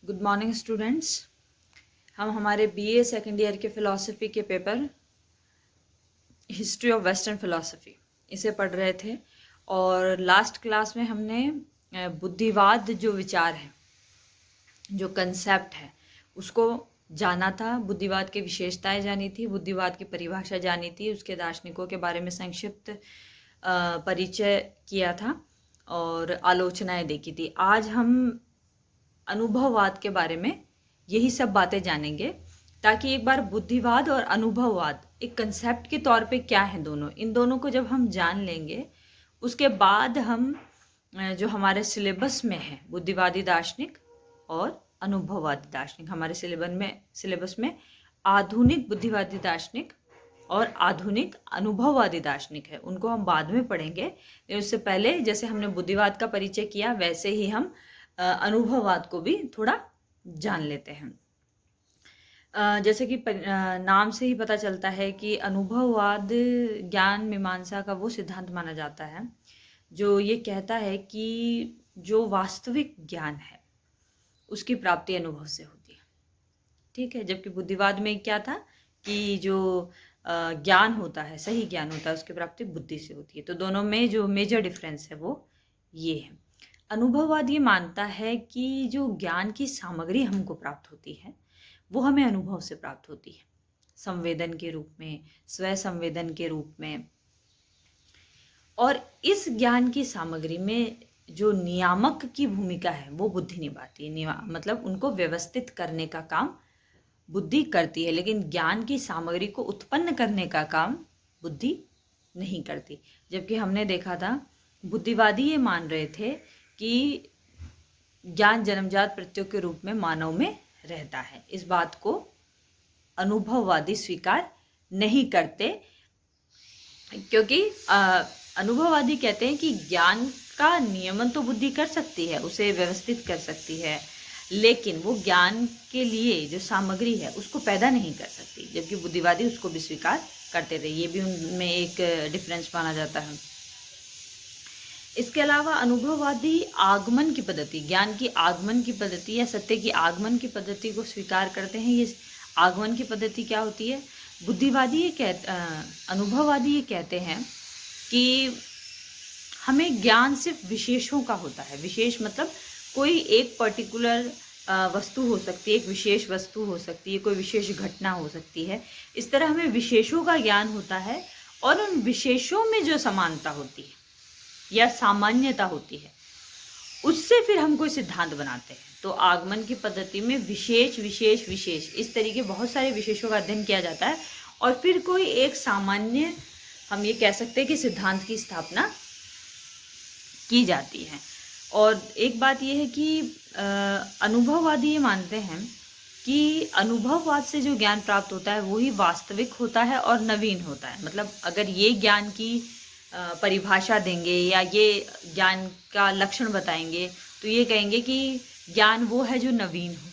Good morning students. हम हमारे BA second year के फ़िलासफ़ी के paper history of western philosophy इसे पढ़ रहे थे और लास्ट क्लास में हमने बुद्धिवाद जो विचार है, जो कंसेप्ट है, उसको जाना था। बुद्धिवाद की विशेषताएं जानी थी, बुद्धिवाद की परिभाषा जानी थी, उसके दार्शनिकों के बारे में संक्षिप्त परिचय किया था और आलोचनाएं देखी थी। आज हम अनुभववाद के बारे में यही सब बातें जानेंगे, ताकि एक बार बुद्धिवाद और अनुभववाद एक कंसेप्ट के तौर पे क्या है, इन दोनों को जब हम जान लेंगे, उसके बाद हम जो हमारे सिलेबस में है बुद्धिवादी दार्शनिक और अनुभववादी दार्शनिक, हमारे सिलेबस में आधुनिक बुद्धिवादी दार्शनिक और आधुनिक अनुभववादी दार्शनिक है, उनको हम बाद में पढ़ेंगे। लेकिन उससे पहले जैसे हमने बुद्धिवाद का परिचय किया, वैसे ही हम अनुभववाद को भी थोड़ा जान लेते हैं। जैसे कि नाम से ही पता चलता है कि अनुभववाद ज्ञान मीमांसा का वो सिद्धांत माना जाता है जो ये कहता है कि जो वास्तविक ज्ञान है उसकी प्राप्ति अनुभव से होती है। ठीक है, जबकि बुद्धिवाद में क्या था कि जो ज्ञान होता है, सही ज्ञान होता है, उसकी प्राप्ति बुद्धि से होती है। तो दोनों में जो मेजर डिफरेंस है वो ये है। अनुभववाद ये मानता है कि जो ज्ञान की सामग्री हमको प्राप्त होती है वो हमें अनुभव से प्राप्त होती है, संवेदन के रूप में, स्व संवेदन के रूप में। और इस ज्ञान की सामग्री में जो नियामक की भूमिका है वो बुद्धि निभाती है, मतलब उनको व्यवस्थित करने का काम बुद्धि करती है, लेकिन ज्ञान की सामग्री को उत्पन्न करने का काम बुद्धि नहीं करती। जबकि हमने देखा था बुद्धिवादी ये मान रहे थे कि ज्ञान जन्मजात प्रत्ययों के रूप में मानव में रहता है। इस बात को अनुभववादी स्वीकार नहीं करते, क्योंकि अनुभववादी कहते हैं कि ज्ञान का नियमन तो बुद्धि कर सकती है, उसे व्यवस्थित कर सकती है, लेकिन वो ज्ञान के लिए जो सामग्री है उसको पैदा नहीं कर सकती। जबकि बुद्धिवादी उसको भी स्वीकार करते रहे, ये भी उनमें एक डिफरेंस माना जाता है। इसके अलावा अनुभववादी आगमन की पद्धति, ज्ञान की आगमन की पद्धति या सत्य की आगमन की पद्धति को स्वीकार करते हैं। ये आगमन की पद्धति क्या होती है? अनुभववादी ये कहते हैं कि हमें ज्ञान सिर्फ विशेषों का होता है। विशेष मतलब कोई एक पर्टिकुलर वस्तु हो सकती है, एक विशेष वस्तु हो सकती है, कोई विशेष घटना हो सकती है। इस तरह हमें विशेषों का ज्ञान होता है और उन विशेषों में जो समानता होती है या सामान्यता होती है उससे फिर हम कोई सिद्धांत बनाते हैं। तो आगमन की पद्धति में विशेष विशेष विशेष इस तरीके बहुत सारे विशेषों का अध्ययन किया जाता है और फिर कोई एक सामान्य, हम ये कह सकते हैं कि सिद्धांत की स्थापना की जाती है। और एक बात यह है कि अनुभववादी ये मानते हैं कि अनुभववाद से जो ज्ञान प्राप्त होता है वही वास्तविक होता है और नवीन होता है। मतलब अगर ये ज्ञान की परिभाषा देंगे या ये ज्ञान का लक्षण बताएंगे तो ये कहेंगे कि ज्ञान वो है जो नवीन हो,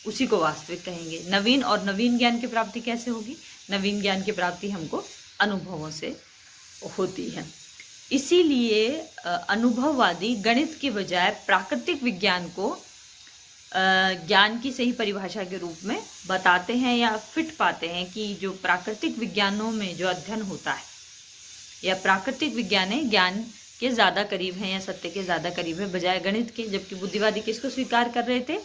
उसी को वास्तविक कहेंगे। नवीन और नवीन ज्ञान की प्राप्ति कैसे होगी? नवीन ज्ञान की प्राप्ति हमको अनुभवों से होती है। इसीलिए अनुभववादी गणित के बजाय प्राकृतिक विज्ञान को ज्ञान की सही परिभाषा के रूप में बताते हैं या फिट पाते हैं कि जो प्राकृतिक विज्ञानों में जो अध्ययन होता है या प्राकृतिक विज्ञान है ज्ञान के ज़्यादा करीब हैं या सत्य के ज़्यादा करीब है बजाय गणित के। जबकि बुद्धिवादी किसको स्वीकार कर रहे थे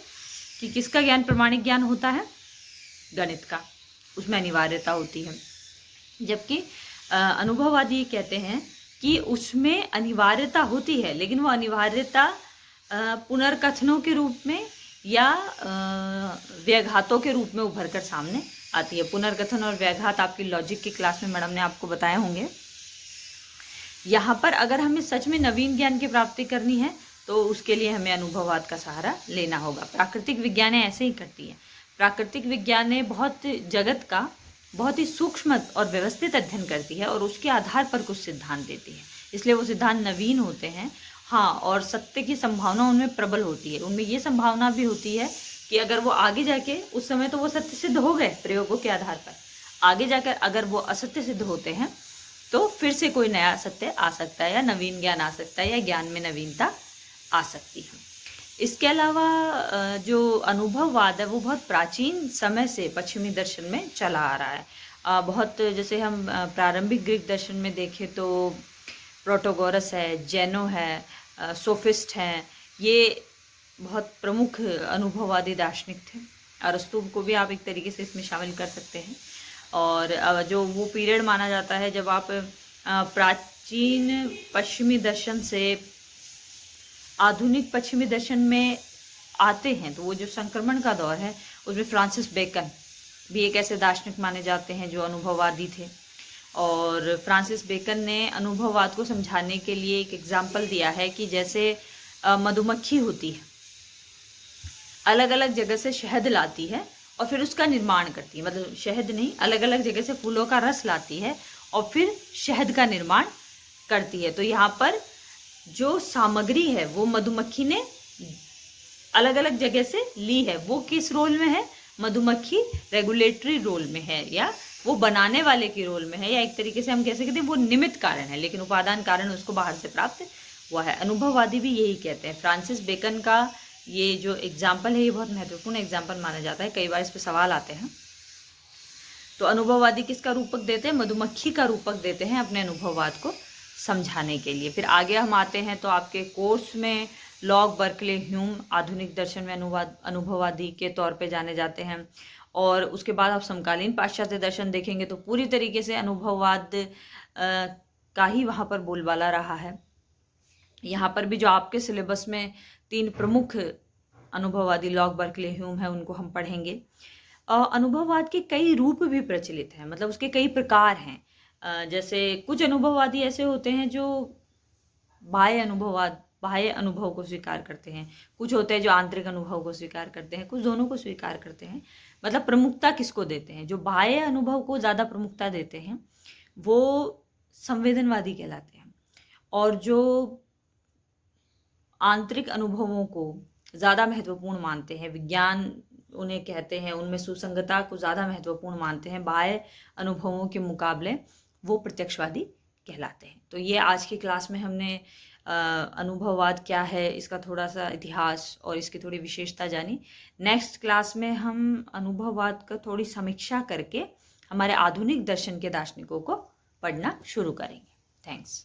कि किसका ज्ञान प्रमाणिक ज्ञान होता है? गणित का, उसमें अनिवार्यता होती है। जबकि अनुभववादी कहते हैं कि उसमें अनिवार्यता होती है, लेकिन वो अनिवार्यता पुनर्कथनों के रूप में या व्याघातों के रूप में उभर कर सामने आती है। पुनर्कथन और व्याघात आपकी लॉजिक की क्लास में मैडम ने आपको बताए होंगे। यहाँ पर अगर हमें सच में नवीन ज्ञान की प्राप्ति करनी है तो उसके लिए हमें अनुभववाद का सहारा लेना होगा। प्राकृतिक विज्ञानें ऐसे ही करती हैं। प्राकृतिक विज्ञानें बहुत जगत का बहुत ही सूक्ष्म और व्यवस्थित अध्ययन करती है और उसके आधार पर कुछ सिद्धांत देती है, इसलिए वो सिद्धांत नवीन होते हैं। हाँ, और सत्य की संभावना उनमें प्रबल होती है। उनमें ये संभावना भी होती है कि अगर वो आगे जाके, उस समय तो वो सत्य सिद्ध हो गए प्रयोगों के आधार पर, आगे जाकर अगर वो असत्य सिद्ध होते हैं तो फिर से कोई नया सत्य आ सकता है या नवीन ज्ञान आ सकता है या ज्ञान में नवीनता आ सकती है। इसके अलावा जो अनुभववाद है वो बहुत प्राचीन समय से पश्चिमी दर्शन में चला आ रहा है। बहुत जैसे हम प्रारंभिक ग्रीक दर्शन में देखें तो प्रोटोगोरस है, जेनो है, सोफिस्ट हैं, ये बहुत प्रमुख अनुभववादी दार्शनिक थे। अरस्तु को भी आप एक तरीके से इसमें शामिल कर सकते हैं। और जो वो पीरियड माना जाता है जब आप प्राचीन पश्चिमी दर्शन से आधुनिक पश्चिमी दर्शन में आते हैं, तो वो जो संक्रमण का दौर है उसमें फ्रांसिस बेकन भी एक ऐसे दार्शनिक माने जाते हैं जो अनुभववादी थे। और फ्रांसिस बेकन ने अनुभववाद को समझाने के लिए एक एग्जाम्पल दिया है कि जैसे मधुमक्खी होती है, अलग अलग जगह से शहद लाती है और फिर उसका निर्माण करती है, मतलब शहद नहीं, अलग अलग जगह से फूलों का रस लाती है और फिर शहद का निर्माण करती है। तो यहाँ पर जो सामग्री है वो मधुमक्खी ने अलग अलग जगह से ली है। वो किस रोल में है? मधुमक्खी रेगुलेटरी रोल में है, या वो बनाने वाले की रोल में है, या एक तरीके से हम कह सकते हैं वो निमित्त कारण है, लेकिन उपादान कारण उसको बाहर से प्राप्त हुआ है। अनुभववादी भी यही कहते हैं। फ्रांसिस बेकन का ये जो एग्जाम्पल है ये बहुत महत्वपूर्ण एग्जाम्पल माना जाता है, कई बार इस पर सवाल आते हैं। तो अनुभववादी किसका रूपक देते हैं? मधुमक्खी का रूपक देते हैं अपने अनुभववाद को समझाने के लिए। फिर आगे हम आते हैं तो आपके कोर्स में लॉक, बर्कले, ह्यूम आधुनिक दर्शन में अनुभववादी के तौर पे जाने जाते हैं। और उसके बाद आप समकालीन पाश्चात्य दर्शन देखेंगे तो पूरी तरीके से अनुभववाद का ही वहाँ पर बोलबाला रहा है। यहाँ पर भी जो आपके सिलेबस में 3 प्रमुख अनुभववादी लॉक, बर्कले, ह्यूम है, उनको हम पढ़ेंगे। अनुभववाद के कई रूप भी प्रचलित हैं, मतलब उसके कई प्रकार हैं। जैसे कुछ अनुभववादी ऐसे होते हैं जो बाह्य अनुभव को स्वीकार करते हैं, कुछ होते हैं जो आंतरिक अनुभव को स्वीकार करते हैं, कुछ दोनों को स्वीकार करते हैं। मतलब प्रमुखता किसको देते हैं? जो बाह्य अनुभव को ज़्यादा प्रमुखता देते हैं वो संवेदनवादी कहलाते हैं, और जो आंतरिक अनुभवों को ज़्यादा महत्वपूर्ण मानते हैं, विज्ञान उन्हें कहते हैं, उनमें सुसंगतता को ज़्यादा महत्वपूर्ण मानते हैं बाह्य अनुभवों के मुकाबले, वो प्रत्यक्षवादी कहलाते हैं। तो ये आज की क्लास में हमने अनुभववाद क्या है, इसका थोड़ा सा इतिहास और इसकी थोड़ी विशेषता जानी। नेक्स्ट क्लास में हम अनुभववाद का थोड़ी समीक्षा करके हमारे आधुनिक दर्शन के दार्शनिकों को पढ़ना शुरू करेंगे। थैंक्स।